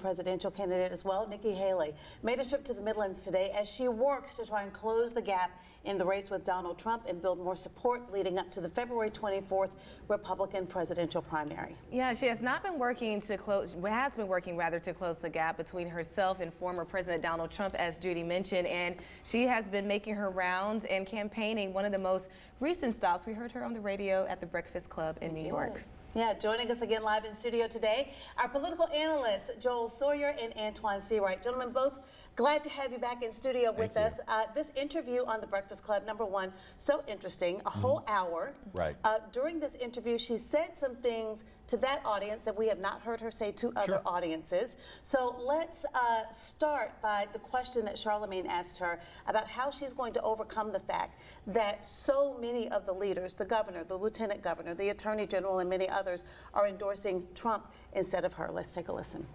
Presidential candidate as well, Nikki Haley, made a trip to the Midlands today as she works to try and close the gap in the race with Donald Trump and build more support leading up to the February 24th Republican presidential primary. Yeah, she has not been working to close, has been working rather to close the gap between herself and former President Donald Trump, as Judy mentioned, and she has been making her rounds and campaigning. One of the most recent stops, we heard her on the radio at the Breakfast Club in New York. Yeah, joining us again live in studio today, our political analysts, Joel Sawyer and Antoine Seawright. Gentlemen, both glad to have you back in studio with us. This interview on the Breakfast Club, number one, so interesting, a whole hour. Right. During this interview, she said some things to that audience that we have not heard her say to other audiences. So let's start by the question that Charlemagne asked her about how she's going to overcome the fact that so many of the leaders, the governor, the lieutenant governor, the attorney general, and many others are endorsing Trump instead of her. Let's take a listen.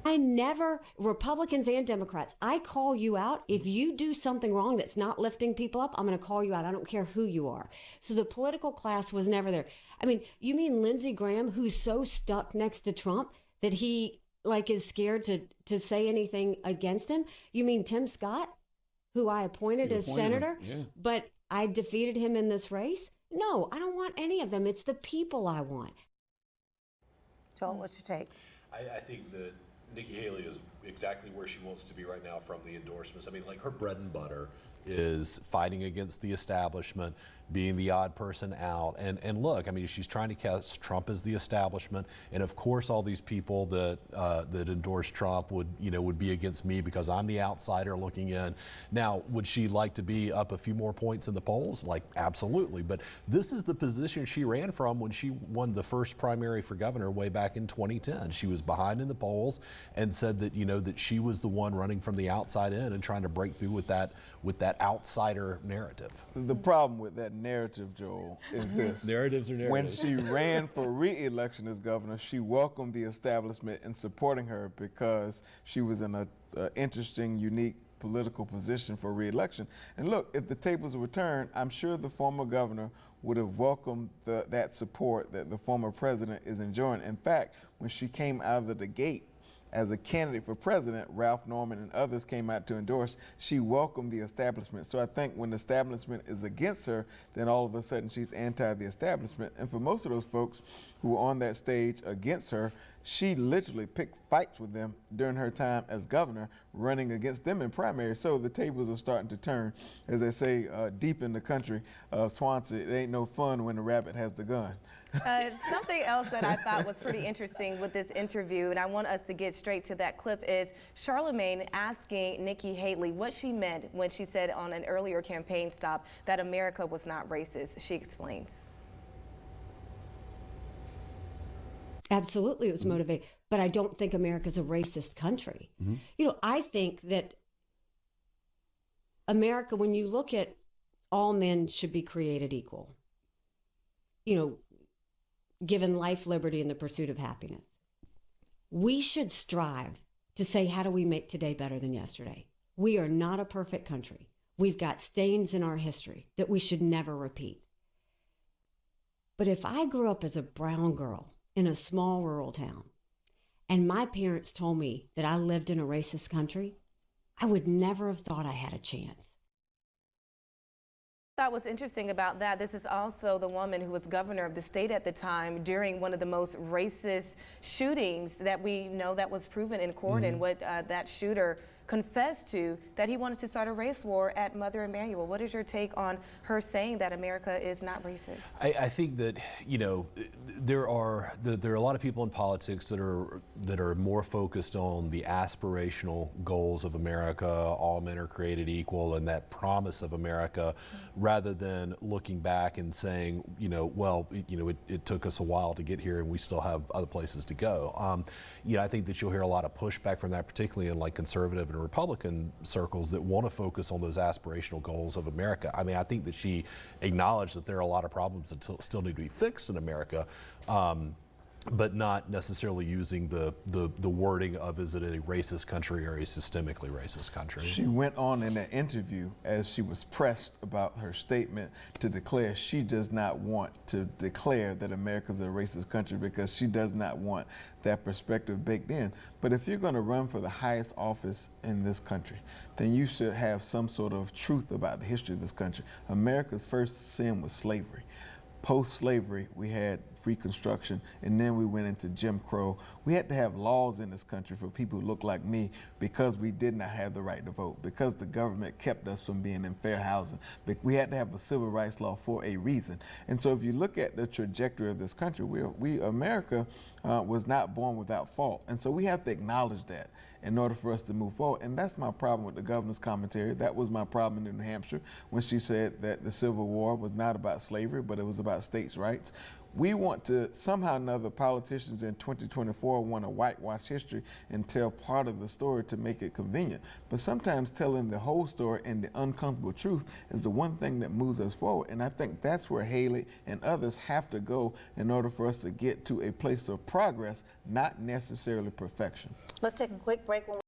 I never, Republicans and Democrats, I call you out. If you do something wrong that's not lifting people up, I'm going to call you out. I don't care who you are. So the political class was never there. I mean, you mean Lindsey Graham, who's so stuck next to Trump that he is scared to say anything against him? You mean Tim Scott, who I appointed as senator, but I defeated him in this race? No, I don't want any of them. It's the people I want. Joel, what's your take? I think that Nikki Haley is exactly where she wants to be right now from the endorsements. I mean, like, her bread and butter is fighting against the establishment, being the odd person out. And look, I mean, she's trying to cast Trump as the establishment. And of course, all these people that that endorse Trump would be against me because I'm the outsider looking in. Now, would she like to be up a few more points in the polls? Like, absolutely. But this is the position she ran from when she won the first primary for governor way back in 2010. She was behind in the polls and said that, that she was the one running from the outside in and trying to break through with that outsider narrative. The problem with that narrative, Joel, is this. Narratives are narratives. When she ran for re-election as governor, she welcomed the establishment in supporting her because she was in an interesting, unique political position for re-election. And look, if the tables were turned, I'm sure the former governor would have welcomed that support that the former president is enjoying. In fact, when she came out of the gate as a candidate for president, Ralph Norman and others came out to endorse, she welcomed the establishment. So I think when the establishment is against her, then all of a sudden she's anti the establishment. And for most of those folks who were on that stage against her, she literally picked fights with them during her time as governor, running against them in primaries. So the tables are starting to turn. As they say, deep in the country, Swansea, it ain't no fun when the rabbit has the gun. Something else that I thought was pretty interesting with this interview, and I want us to get straight to that clip, is Charlemagne asking Nikki Haley what she meant when she said on an earlier campaign stop that America was not racist. She explains. Absolutely, it was motivated, but I don't think America's a racist country. I think that America, when you look at all men should be created equal, given life, liberty, and the pursuit of happiness. We should strive to say, how do we make today better than yesterday? We are not a perfect country. We've got stains in our history that we should never repeat. But if I grew up as a brown girl in a small rural town, and my parents told me that I lived in a racist country, I would never have thought I had a chance. That was interesting about that. This is also the woman who was governor of the state at the time during one of the most racist shootings that we know that was proven in court, and what that shooter confessed to, that he wanted to start a race war at Mother Emanuel. What is your take on her saying that America is not racist? I think that there are a lot of people in politics that are more focused on the aspirational goals of America, all men are created equal, and that promise of America, rather than looking back and saying, it took us a while to get here and we still have other places to go. I think that you'll hear a lot of pushback from that, particularly in conservative and Republican circles that want to focus on those aspirational goals of America. I mean, I think that she acknowledged that there are a lot of problems that still need to be fixed in America. but not necessarily using the wording of is it a racist country or a systemically racist country. She went on in an interview as she was pressed about her statement to declare she does not want to declare that America is a racist country because she does not want that perspective baked in. But if you're going to run for the highest office in this country, then you should have some sort of truth about the history of this country. America's first sin was slavery. Post-slavery, we had Reconstruction, and then we went into Jim Crow. We had to have laws in this country for people who look like me because we did not have the right to vote, because the government kept us from being in fair housing. We had to have a civil rights law for a reason. And so if you look at the trajectory of this country, America was not born without fault. And so we have to acknowledge that in order for us to move forward. And that's my problem with the governor's commentary. That was my problem in New Hampshire when she said that the Civil War was not about slavery, but it was about states' rights. We want to, somehow or another, politicians in 2024 want to whitewash history and tell part of the story to make it convenient. But sometimes telling the whole story and the uncomfortable truth is the one thing that moves us forward. And I think that's where Haley and others have to go in order for us to get to a place of progress, not necessarily perfection. Let's take a quick break.